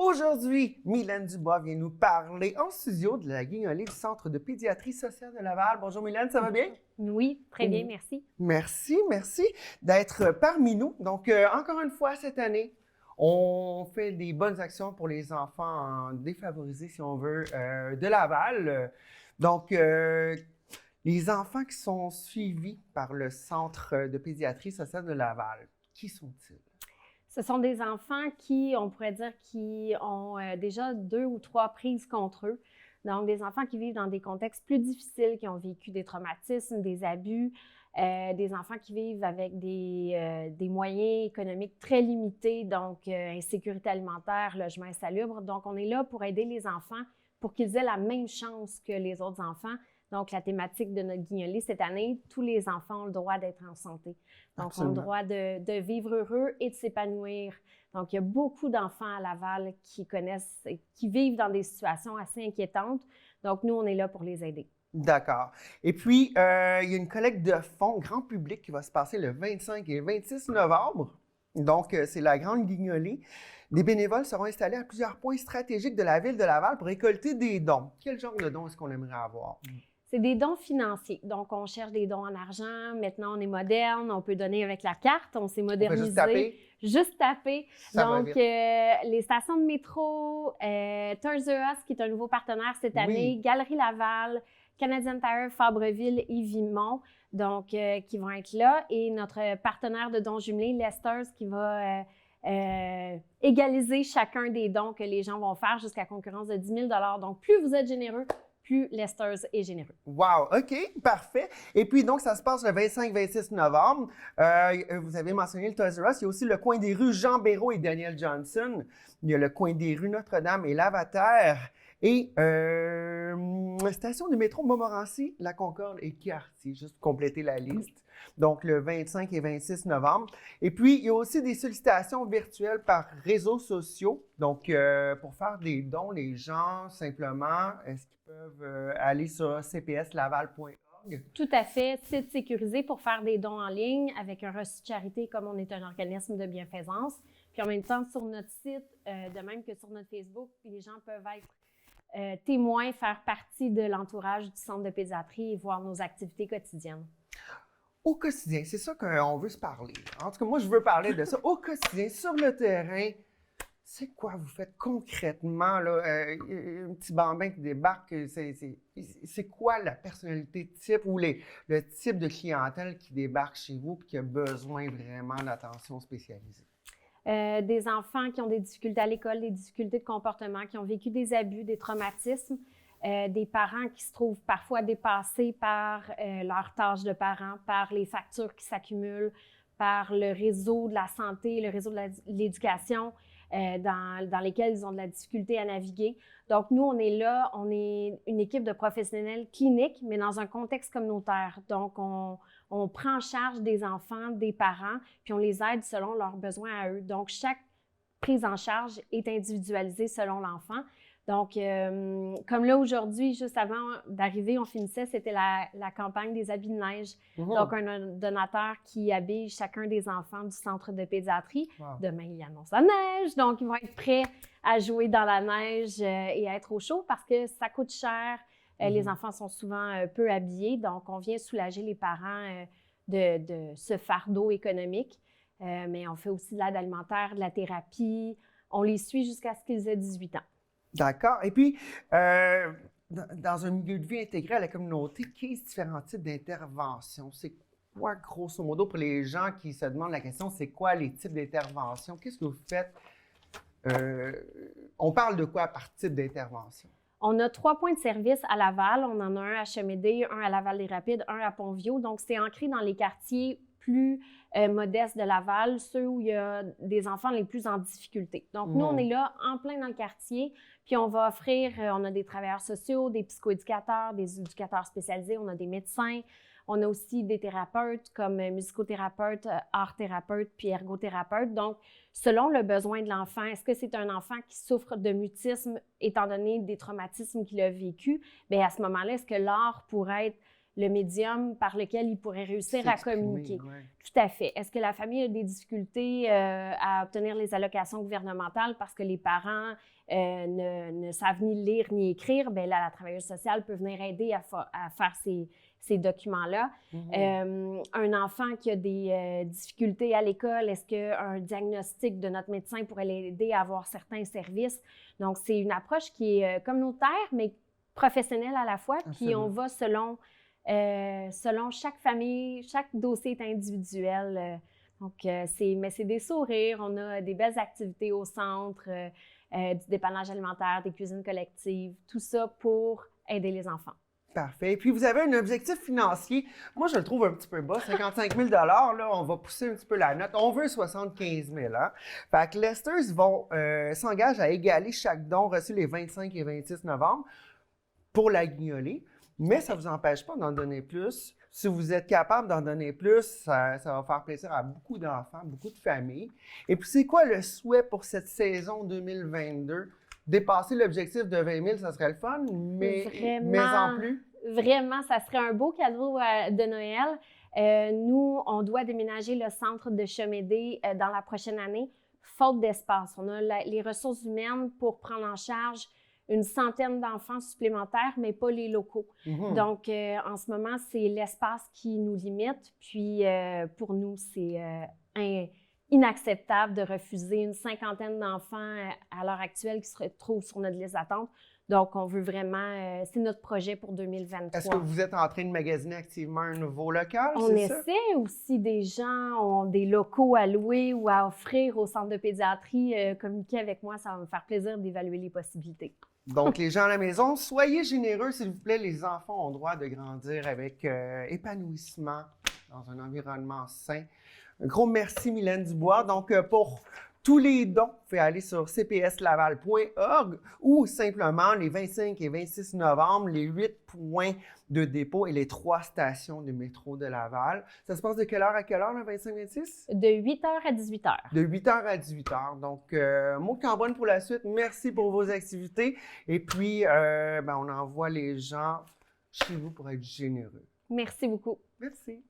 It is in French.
Aujourd'hui, Mylène Dubois vient nous parler en studio de la guignolée du Centre de pédiatrie sociale de Laval. Bonjour Mylène, ça va bien? Oui, très bien, merci. Merci d'être parmi nous. Donc, encore une fois, cette année, on fait des bonnes actions pour les enfants défavorisés, si on veut, de Laval. Donc, les enfants qui sont suivis par le Centre de pédiatrie sociale de Laval, qui sont-ils? Ce sont des enfants qui, on pourrait dire, qui ont déjà 2 ou 3 prises contre eux. Donc, des enfants qui vivent dans des contextes plus difficiles, qui ont vécu des traumatismes, des abus, des enfants qui vivent avec des moyens économiques très limités, donc insécurité alimentaire, logement insalubre. Donc, on est là pour aider les enfants pour qu'ils aient la même chance que les autres enfants. Donc, la thématique de notre guignolée cette année, tous les enfants ont le droit d'être en santé. Donc, Absolument. ont le droit de vivre heureux et de s'épanouir. Donc, il y a beaucoup d'enfants à Laval qui vivent dans des situations assez inquiétantes. Donc, nous, on est là pour les aider. D'accord. Et puis, il y a une collecte de fonds grand public qui va se passer le 25 et 26 novembre. Donc, c'est la grande guignolée. Des bénévoles seront installés à plusieurs points stratégiques de la ville de Laval pour récolter des dons. Quel genre de dons est-ce qu'on aimerait avoir? C'est des dons financiers. Donc, on cherche des dons en argent. Maintenant, on est moderne. On peut donner avec la carte. On s'est modernisé. Juste taper. Juste taper. Ça va Donc, vite. les stations de métro, Toys R Us, qui est un nouveau partenaire cette année, Oui. Galerie Laval, Canadian Tire, Fabreville et Vimont, donc qui vont être là. Et notre partenaire de dons jumelés, Lester's, qui va égaliser chacun des dons que les gens vont faire jusqu'à concurrence de 10 000 $. Donc, plus vous êtes généreux, plus Lester's est généreux. Wow, OK, parfait. Et puis, donc, ça se passe le 25-26 novembre. Vous avez mentionné le Toys R Us. Il y a aussi le coin des rues Jean Béraud et Daniel Johnson. Il y a le coin des rues Notre-Dame et Lavater. Et station du métro Montmorency, La Concorde et Cartier, juste pour compléter la liste. Donc, le 25 et 26 novembre. Et puis, il y a aussi des sollicitations virtuelles par réseaux sociaux. Donc, pour faire des dons, les gens, simplement, est-ce qu'ils peuvent aller sur cpslaval.org? Tout à fait. Site sécurisé pour faire des dons en ligne avec un reçu de charité comme on est un organisme de bienfaisance. Puis en même temps, sur notre site, de même que sur notre Facebook, les gens peuvent être témoins, faire partie de l'entourage du centre de pédiatrie et voir nos activités quotidiennes. Au quotidien, c'est ça qu'on veut se parler. En tout cas, moi, je veux parler de ça. Au quotidien, sur le terrain, c'est quoi vous faites concrètement, là? Un petit bambin qui débarque, c'est quoi la personnalité type ou le type de clientèle qui débarque chez vous et qui a besoin vraiment d'attention spécialisée? Des enfants qui ont des difficultés à l'école, des difficultés de comportement, qui ont vécu des abus, des traumatismes, des parents qui se trouvent parfois dépassés par leurs tâches de parents, par les factures qui s'accumulent, par le réseau de la santé, le réseau de l'éducation, dans lesquels ils ont de la difficulté à naviguer. Donc, nous, on est là, on est une équipe de professionnels cliniques, mais dans un contexte communautaire. Donc, on prend en charge des enfants, des parents, puis on les aide selon leurs besoins à eux. Donc, chaque prise en charge est individualisée selon l'enfant. Donc, comme là, aujourd'hui, juste avant d'arriver, on finissait, c'était la campagne des habits de neige. Donc, un donateur qui habille chacun des enfants du centre de pédiatrie. Wow. Demain, il annonce la neige. Donc, ils vont être prêts à jouer dans la neige et à être au chaud parce que ça coûte cher. Les enfants sont souvent peu habillés. Donc, on vient soulager les parents de ce fardeau économique. Mais on fait aussi de l'aide alimentaire, de la thérapie. On les suit jusqu'à ce qu'ils aient 18 ans. D'accord. Et puis, dans un milieu de vie intégré à la communauté, quels différents types d'interventions? C'est quoi, grosso modo, pour les gens qui se demandent la question, c'est quoi les types d'interventions? Qu'est-ce que vous faites? On parle de quoi par type d'intervention? On a 3 points de service à Laval. On en a un à Chemédé, un à Laval-des-Rapides, un à Pont-Vieux. Donc, c'est ancré dans les quartiers plus modestes de Laval, ceux où il y a des enfants les plus en difficulté. Donc, nous, on est là en plein dans le quartier, puis on va offrir, on a des travailleurs sociaux, des psychoéducateurs, des éducateurs spécialisés, on a des médecins, on a aussi des thérapeutes comme musicothérapeutes, art-thérapeutes, puis ergothérapeutes. Donc, selon le besoin de l'enfant, est-ce que c'est un enfant qui souffre de mutisme étant donné des traumatismes qu'il a vécu? Bien, à ce moment-là, est-ce que l'art pourrait être le médium par lequel ils pourraient réussir à communiquer. Ouais. Tout à fait. Est-ce que la famille a des difficultés à obtenir les allocations gouvernementales parce que les parents ne savent ni lire ni écrire? Bien là, la travailleuse sociale peut venir aider à faire ces documents-là. Un enfant qui a des difficultés à l'école, est-ce qu'un diagnostic de notre médecin pourrait l'aider à avoir certains services? Donc, c'est une approche qui est communautaire, mais professionnelle à la fois. Puis on va selon chaque famille, chaque dossier est individuel. Mais c'est des sourires, on a des belles activités au centre, du dépannage alimentaire, des cuisines collectives, tout ça pour aider les enfants. Parfait. Et puis, vous avez un objectif financier. Moi, je le trouve un petit peu bas, 55 000 là, on va pousser un petit peu la note. On veut 75 000 hein? Fait que Lesters s'engage à égaler chaque don reçu les 25 et 26 novembre pour la guignolée. Mais ça ne vous empêche pas d'en donner plus. Si vous êtes capable d'en donner plus, ça va faire plaisir à beaucoup d'enfants, beaucoup de familles. Et puis, c'est quoi le souhait pour cette saison 2022? Dépasser l'objectif de 20 000, ça serait le fun, mais en plus. Vraiment, ça serait un beau cadeau de Noël. Nous, on doit déménager le centre de Chemédé dans la prochaine année, faute d'espace. On a les ressources humaines pour prendre en charge une centaine d'enfants supplémentaires, mais pas les locaux. Donc, en ce moment, c'est l'espace qui nous limite. Puis, pour nous, c'est inacceptable de refuser une cinquantaine d'enfants à l'heure actuelle qui se retrouvent sur notre liste d'attente. Donc, on veut vraiment... c'est notre projet pour 2023. Est-ce que vous êtes en train de magasiner activement un nouveau local? On essaie aussi, des gens ont des locaux à louer ou à offrir au centre de pédiatrie. Communiquer avec moi, ça va me faire plaisir d'évaluer les possibilités. Donc, les gens à la maison, soyez généreux, s'il vous plaît. Les enfants ont le droit de grandir avec épanouissement dans un environnement sain. Un gros merci, Mylène Dubois. Donc, pour tous les dons, vous pouvez aller sur cpslaval.org ou simplement les 25 et 26 novembre, les 8 points de dépôt et les 3 stations de métro de Laval. Ça se passe de quelle heure à quelle heure, le 25-26? De 8h à 18h. De 8h à 18h. Donc, Maud Cambronne pour la suite. Merci pour vos activités. Et puis, on envoie les gens chez vous pour être généreux. Merci beaucoup. Merci.